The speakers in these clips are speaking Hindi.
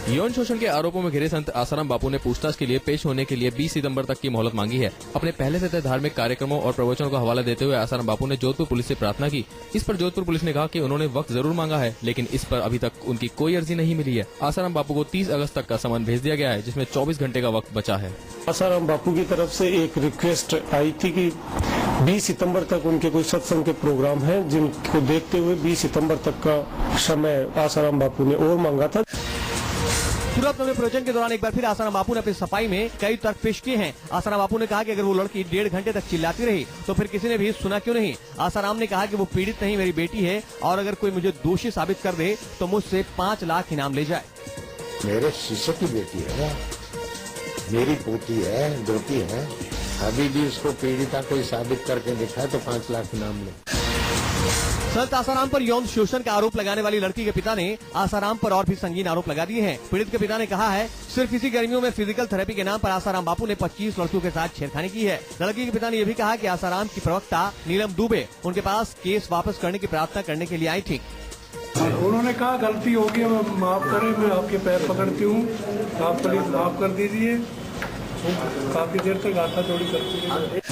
यौन शोषण के आरोपों में घिरे संत आसाराम बापू ने पूछताछ के लिए पेश होने के लिए 20 सितंबर तक की मोहलत मांगी है। अपने पहले से तय धार्मिक कार्यक्रमों और प्रवचनों का हवाला देते हुए आसाराम बापू ने जोधपुर पुलिस से प्रार्थना की। इस पर जोधपुर पुलिस ने कहा कि उन्होंने वक्त जरूर मांगा है, लेकिन इस पर अभी तक उनकी कोई अर्जी नहीं मिली है। आसाराम बापू को 30 अगस्त तक का समन भेज दिया गया है, जिसमें 24 घंटे का वक्त बचा है। आसाराम बापू की तरफ से एक रिक्वेस्ट आई थी कि 20 सितंबर तक उनके कोई सत्संग के प्रोग्राम हैं, जिनको देखते हुए 20 सितंबर तक का समय आसाराम बापू ने और मांगा था। सूरत में प्रवचन के दौरान एक बार फिर आसाराम बापू ने अपनी सफाई में कई तर्क पेश किए हैं। आसाराम बापू ने कहा कि अगर वो लड़की 1.5 घंटे तक चिल्लाती रही तो फिर किसी ने भी सुना क्यों नहीं। आसाराम ने कहा कि वो पीड़ित नहीं, मेरी बेटी है, और अगर कोई मुझे दोषी साबित कर दे तो मुझसे 5 लाख इनाम ले जाए। मेरे शिष्य की बेटी है, मेरी पोती है, दोती है, अभी भी उसको पीड़िता कोई साबित करके दिखाए तो 5 लाख इनाम ले। संत आसाराम पर यौन शोषण का आरोप लगाने वाली लड़की के पिता ने आसाराम पर और भी संगीन आरोप लगा दिए हैं। पीड़ित के पिता ने कहा है, सिर्फ इसी गर्मियों में फिजिकल थेरेपी के नाम पर आसाराम बापू ने 25 लड़कियों के साथ छेड़खानी की है। लड़की के पिता ने यह भी कहा कि आसाराम की प्रवक्ता नीलम दुबे उनके पास केस वापस करने की प्रार्थना करने के लिए आई थी। उन्होंने कहा गलती होगी, माफ करें, मैं आपके पैर पकड़ती हूँ, आप प्लीज माफ कर दीजिए। काफी देर तक हाथा चोरी करती रही।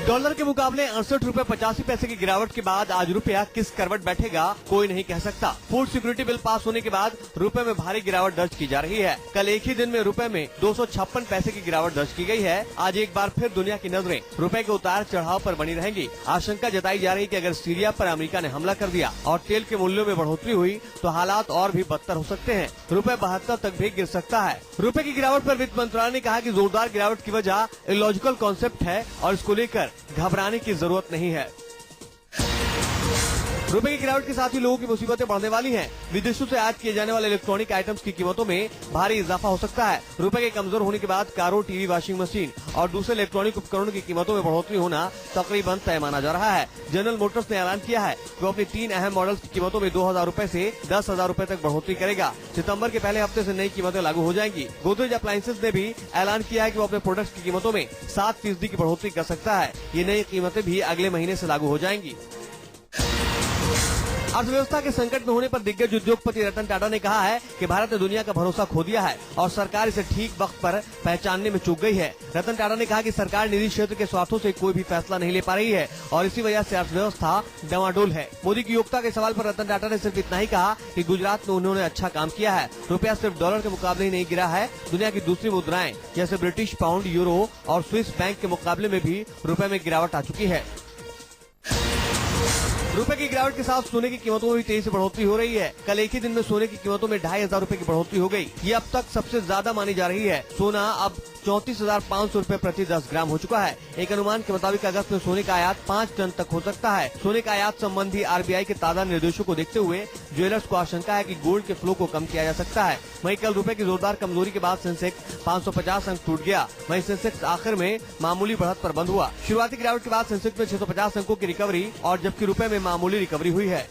डॉलर के मुकाबले 68 रुपए 85 पैसे की गिरावट के बाद आज रुपया किस करवट बैठेगा कोई नहीं कह सकता। फूड सिक्योरिटी बिल पास होने के बाद रुपए में भारी गिरावट दर्ज की जा रही है। कल एक ही दिन में रुपए में 256 पैसे की गिरावट दर्ज की गई है। आज एक बार फिर दुनिया की नजरें रुपए के उतार चढ़ाव पर बनी रहेंगी। आशंका जताई जा रही है कि अगर सीरिया पर अमेरिका ने हमला कर दिया और तेल के मूल्यों में बढ़ोतरी हुई तो हालात और भी बदतर हो सकते हैं। रुपए 72 तक भी गिर सकता है। रुपए की गिरावट पर वित्त मंत्रालय ने कहा कि जोरदार गिरावट की वजह इलॉजिकल कॉन्सेप्ट है और इसको लेकर घबराने की जरूरत नहीं है। रुपए की गिरावट के साथ ही लोगों की मुसीबतें बढ़ने वाली हैं। विदेशों से आयात किए जाने वाले इलेक्ट्रॉनिक आइटम्स की कीमतों में भारी इजाफा हो सकता है। रुपए के कमजोर होने के बाद कारों, टीवी, वॉशिंग मशीन और दूसरे इलेक्ट्रॉनिक उपकरणों की कीमतों में बढ़ोतरी होना तकरीबन तय माना जा रहा है। जनरल मोटर्स ने ऐलान किया है कि वो अपनी 3 अहम मॉडल्स की कीमतों में 2000 रूपए से 10,000 रूपए तक बढ़ोतरी करेगा। सितंबर के पहले हफ्ते से नई कीमतें लागू हो जाएंगी। गोदरेज अप्लायंसेज ने भी ऐलान किया है कि वो अपने प्रोडक्ट्स की कीमतों में 7% की बढ़ोतरी कर सकता है। ये नई कीमतें भी अगले महीने से लागू हो जाएंगी। अर्थव्यवस्था के संकट में होने पर दिग्गज उद्योगपति रतन टाटा ने कहा है कि भारत ने दुनिया का भरोसा खो दिया है और सरकार इसे ठीक वक्त पर पहचानने में चूक गई है। रतन टाटा ने कहा कि सरकार निजी क्षेत्र के स्वार्थों से कोई भी फैसला नहीं ले पा रही है और इसी वजह से अर्थव्यवस्था डवाडोल है। मोदी की योग्यता के सवाल पर रतन टाटा ने सिर्फ इतना ही कहा कि गुजरात में उन्होंने अच्छा काम किया है। रुपया सिर्फ डॉलर के मुकाबले ही नहीं गिरा है, दुनिया की दूसरी मुद्राएं जैसे ब्रिटिश पाउंड, यूरो और स्विस बैंक के मुकाबले में भी रुपए में गिरावट आ चुकी है। रुपए की गिरावट के साथ सोने की कीमतों में भी तेजी से बढ़ोतरी हो रही है। कल एक ही दिन में सोने की कीमतों में 2,500 रूपए की बढ़ोतरी हो गई। ये अब तक सबसे ज्यादा मानी जा रही है। सोना अब 34,500 रूपए प्रति 10 ग्राम हो चुका है। एक अनुमान के मुताबिक अगस्त में सोने का आयात 5 टन तक हो सकता है। सोने का आयात संबंधी RBI के ताजा निर्देशों को देखते हुए ज्वेलर्स को आशंका है कि गोल्ड के फ्लो को कम किया जा सकता है। वहीं कल रुपए की जोरदार कमजोरी के बाद सेंसेक्स 550 अंक टूट गया। वहीं सेंसेक्स आखिर में मामूली बढ़त पर बंद हुआ। शुरुआती गिरावट के बाद सेंसेक्स में 650 अंकों की रिकवरी और जबकि रुपए में मामूली रिकवरी हुई है।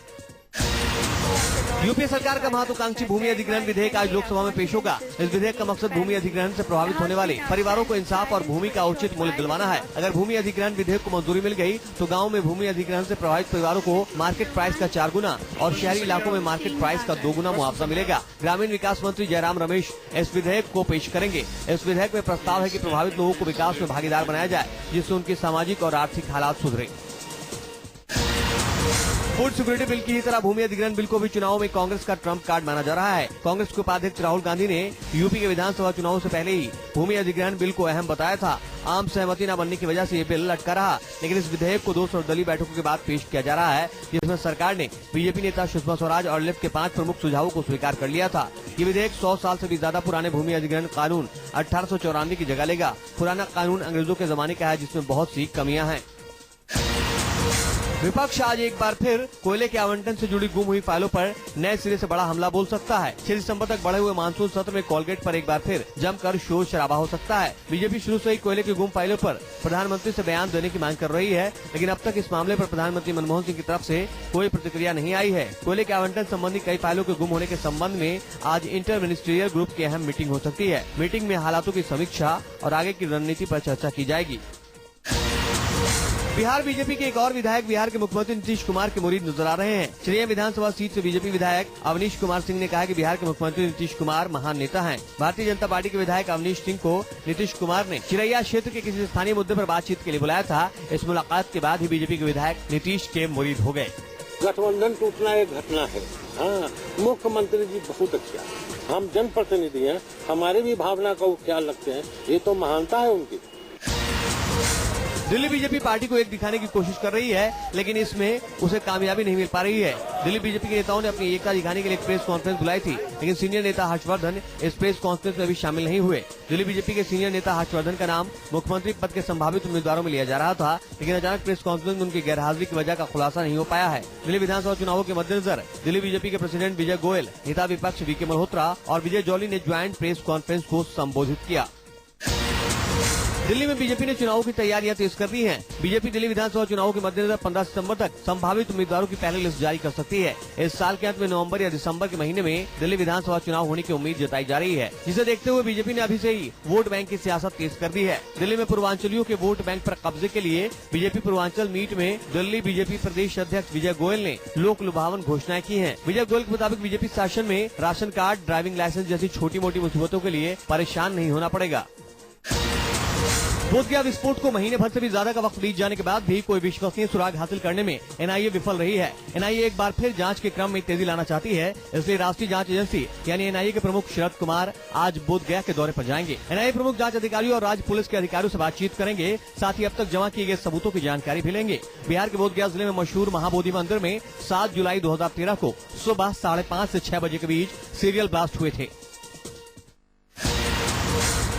यूपीए सरकार का महत्वाकांक्षी भूमि अधिग्रहण विधेयक आज लोकसभा में पेश होगा। इस विधेयक का मकसद भूमि अधिग्रहण से प्रभावित होने वाले परिवारों को इंसाफ और भूमि का उचित मूल्य दिलवाना है। अगर भूमि अधिग्रहण विधेयक को मंजूरी मिल गई तो गाँव में भूमि अधिग्रहण से प्रभावित परिवारों को मार्केट प्राइस का 4 गुना और शहरी इलाकों में मार्केट प्राइस का 2 गुना मुआवजा मिलेगा। ग्रामीण विकास मंत्री जयराम रमेश इस विधेयक को पेश करेंगे। इस विधेयक में प्रस्ताव है कि प्रभावित लोगों को विकास में भागीदार बनाया जाए, जिससे उनकी सामाजिक और आर्थिक हालात सुधरे। फूड सिक्योरिटी बिल की ही तरह भूमि अधिग्रहण बिल को भी चुनाव में कांग्रेस का ट्रम्प कार्ड माना जा रहा है। कांग्रेस के उपाध्यक्ष राहुल गांधी ने यूपी के विधानसभा चुनावों से पहले ही भूमि अधिग्रहण बिल को अहम बताया था। आम सहमति न बनने की वजह से ये बिल लटका रहा, लेकिन इस विधेयक को 2 सर्वदलीय बैठकों के बाद पेश किया जा रहा है, जिसमें सरकार ने बीजेपी नेता सुषमा स्वराज और लेफ्ट के 5 प्रमुख सुझावों को स्वीकार कर लिया था। ये विधेयक 100 साल से भी ज्यादा पुराने भूमि अधिग्रहण कानून 1894 की जगह लेगा। पुराना कानून अंग्रेजों के जमाने का है, जिसमें बहुत सी कमियां हैं। विपक्ष आज एक बार फिर कोयले के आवंटन से जुड़ी गुम हुई फाइलों पर नए सिरे से बड़ा हमला बोल सकता है। 6 दिसंबर तक बढ़े हुए मानसून सत्र में कोलगेट पर एक बार फिर जमकर शोर शराबा हो सकता है। बीजेपी शुरू से ही कोयले की गुम फाइलों पर प्रधानमंत्री से बयान देने की मांग कर रही है, लेकिन अब तक इस मामले पर प्रधानमंत्री मनमोहन सिंह की तरफ से कोई प्रतिक्रिया नहीं आई है। कोयले के आवंटन संबंधी कई फाइलों के गुम होने के संबंध में आज इंटर मिनिस्ट्रियल ग्रुप की अहम मीटिंग हो सकती है। मीटिंग में हालातों की समीक्षा और आगे की रणनीति पर चर्चा की जाएगी। बिहार बीजेपी के एक और विधायक बिहार के मुख्यमंत्री नीतीश कुमार के मुरीद नजर आ रहे हैं। चिरैया विधानसभा सीट से बीजेपी विधायक अवनीश कुमार सिंह ने कहा कि बिहार के मुख्यमंत्री नीतीश कुमार महान नेता हैं। भारतीय जनता पार्टी के विधायक अवनीश सिंह को नीतीश कुमार ने चिरैया क्षेत्र के किसी स्थानीय मुद्दे पर बातचीत के लिए बुलाया था। इस मुलाकात के बाद ही बीजेपी के विधायक नीतीश के मुरीद हो गए। गठबंधन टूटना एक घटना है। हाँ, मुख्यमंत्री जी बहुत अच्छा, हम जनप्रतिनिधि हैं, हमारे भी भावना का वो ख्याल रखते हैं, ये तो महानता है उनकी। दिल्ली बीजेपी पार्टी को एक दिखाने की कोशिश कर रही है, लेकिन इसमें उसे कामयाबी नहीं मिल पा रही है। दिल्ली बीजेपी के नेताओं ने अपनी एकता दिखाने के लिए एक प्रेस कॉन्फ्रेंस बुलाई थी, लेकिन सीनियर नेता हर्षवर्धन इस प्रेस कॉन्फ्रेंस में भी शामिल नहीं हुए। दिल्ली बीजेपी के सीनियर नेता हर्षवर्धन का नाम मुख्यमंत्री पद के संभावित उम्मीदवारों में लिया जा रहा था, लेकिन अचानक प्रेस कॉन्फ्रेंस में उनकी गैरहाजिरी की वजह का खुलासा नहीं हो पाया है। दिल्ली विधानसभा चुनावों के मद्देनजर दिल्ली बीजेपी के प्रेसिडेंट विजय गोयल, नेता विपक्ष वीके मल्होत्रा और विजय जॉली ने ज्वाइंट प्रेस कॉन्फ्रेंस को संबोधित किया। दिल्ली में बीजेपी ने चुनावों की तैयारियां तेज कर दी हैं। बीजेपी दिल्ली विधानसभा चुनावों के मद्देनजर 15 सितंबर तक संभावित उम्मीदवारों की पहली लिस्ट जारी कर सकती है। इस साल के अंत में नवंबर या दिसंबर के महीने में दिल्ली विधानसभा चुनाव होने की उम्मीद जताई जा रही है, जिसे देखते हुए बीजेपी ने अभी से ही वोट बैंक की सियासत तेज कर दी है। दिल्ली में पूर्वांचलियों के वोट बैंक पर कब्जे के लिए बीजेपी पूर्वांचल मीट में दिल्ली बीजेपी प्रदेश अध्यक्ष विजय गोयल ने लोक लुभावन घोषणाएं की हैं। विजय गोयल के मुताबिक बीजेपी शासन में राशन कार्ड, ड्राइविंग लाइसेंस जैसी छोटी मोटी मुसीबतों के लिए परेशान नहीं होना पड़ेगा। बोधगया विस्फोट को महीने भर से भी ज्यादा का वक्त बीत जाने के बाद भी कोई विश्वसनीय सुराग हासिल करने में एनआईए विफल रही है। एनआईए एक बार फिर जांच के क्रम में तेजी लाना चाहती है, इसलिए राष्ट्रीय जांच एजेंसी यानी एनआईए के प्रमुख शरद कुमार आज बोधगया के दौरे पर जाएंगे। एनआईए प्रमुख जांच अधिकारियों और राज्य पुलिस के अधिकारियों से बातचीत करेंगे, साथ ही अब तक जमा किए गए सबूतों की जानकारी भी लेंगे। बिहार के बोधगया जिले में मशहूर महाबोधि मंदिर में 7 जुलाई 2013 को सुबह 5:30 से 6 बजे के बीच सीरियल ब्लास्ट हुए थे।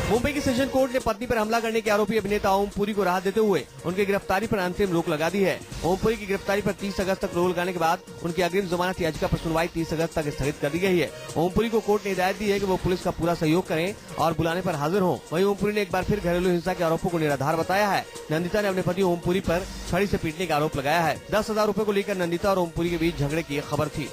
मुंबई की सेशन कोर्ट ने पत्नी पर हमला करने के आरोपी अभिनेता ओमपुरी को राहत देते हुए उनकी गिरफ्तारी पर अंतरिम रोक लगा दी है। ओमपुरी की गिरफ्तारी पर 30 अगस्त तक रोक लगाने के बाद उनकी अग्रिम जमानत याचिका पर सुनवाई 30 अगस्त तक स्थगित कर दी गई है। ओमपुरी को कोर्ट ने हिदायत दी है कि वो पुलिस का पूरा सहयोग करें और बुलाने पर हाजिर हों। वहीं ओमपुरी ने एक बार फिर घरेलू हिंसा के आरोपों को निराधार बताया है। नंदिता ने अपने पति ओमपुरी पर छड़ी से पीटने का आरोप लगाया है। 10,000 रूपये को लेकर नंदिता और ओमपुरी के बीच झगड़े की खबर थी।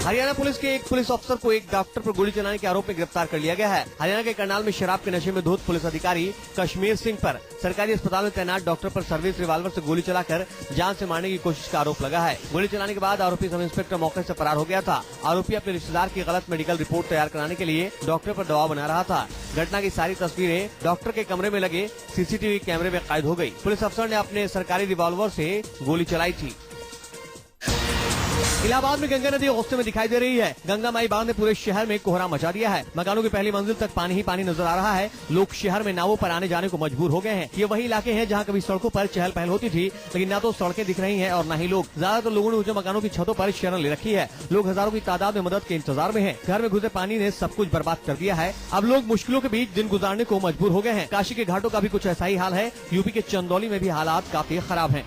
हरियाणा पुलिस के एक पुलिस अफसर को एक डॉक्टर पर गोली चलाने के आरोप में गिरफ्तार कर लिया गया है। हरियाणा के करनाल में शराब के नशे में धुत पुलिस अधिकारी कश्मीर सिंह पर सरकारी अस्पताल में तैनात डॉक्टर पर सर्विस रिवाल्वर से गोली चलाकर जान से मारने की कोशिश का आरोप लगा है। गोली चलाने के बाद आरोपी सब इंस्पेक्टर मौके से फरार हो गया था। आरोपी अपने रिश्तेदार की गलत मेडिकल रिपोर्ट तैयार कराने के लिए डॉक्टर पर दबाव बना रहा था। घटना की सारी तस्वीरें डॉक्टर के कमरे में लगे सीसीटीवी कैमरे में कैद हो गयी। पुलिस अफसर ने अपने सरकारी रिवॉल्वर से गोली चलाई थी। इलाहाबाद में गंगा नदी गौस्ते में दिखाई दे रही है। गंगा माई बांध ने पूरे शहर में कोहरा मचा दिया है। मकानों की पहली मंजिल तक पानी ही पानी नजर आ रहा है। लोग शहर में नावों पर आने जाने को मजबूर हो गए हैं। ये वही इलाके हैं जहां कभी सड़कों पर चहल पहल होती थी, लेकिन न तो सड़कें दिख रही हैं और न ही लोग। ज्यादातर लोगों ने ऊंचे मकानों की छतों पर शरण ले रखी है। लोग हजारों की तादाद में मदद के इंतजार में हैं। घर में घुसे पानी ने सब कुछ बर्बाद कर दिया है। अब लोग मुश्किलों के बीच दिन गुजारने को मजबूर हो गए हैं। काशी के घाटों का भी कुछ ऐसा ही हाल है। यूपी के चंदौली में भी हालात काफी खराब है।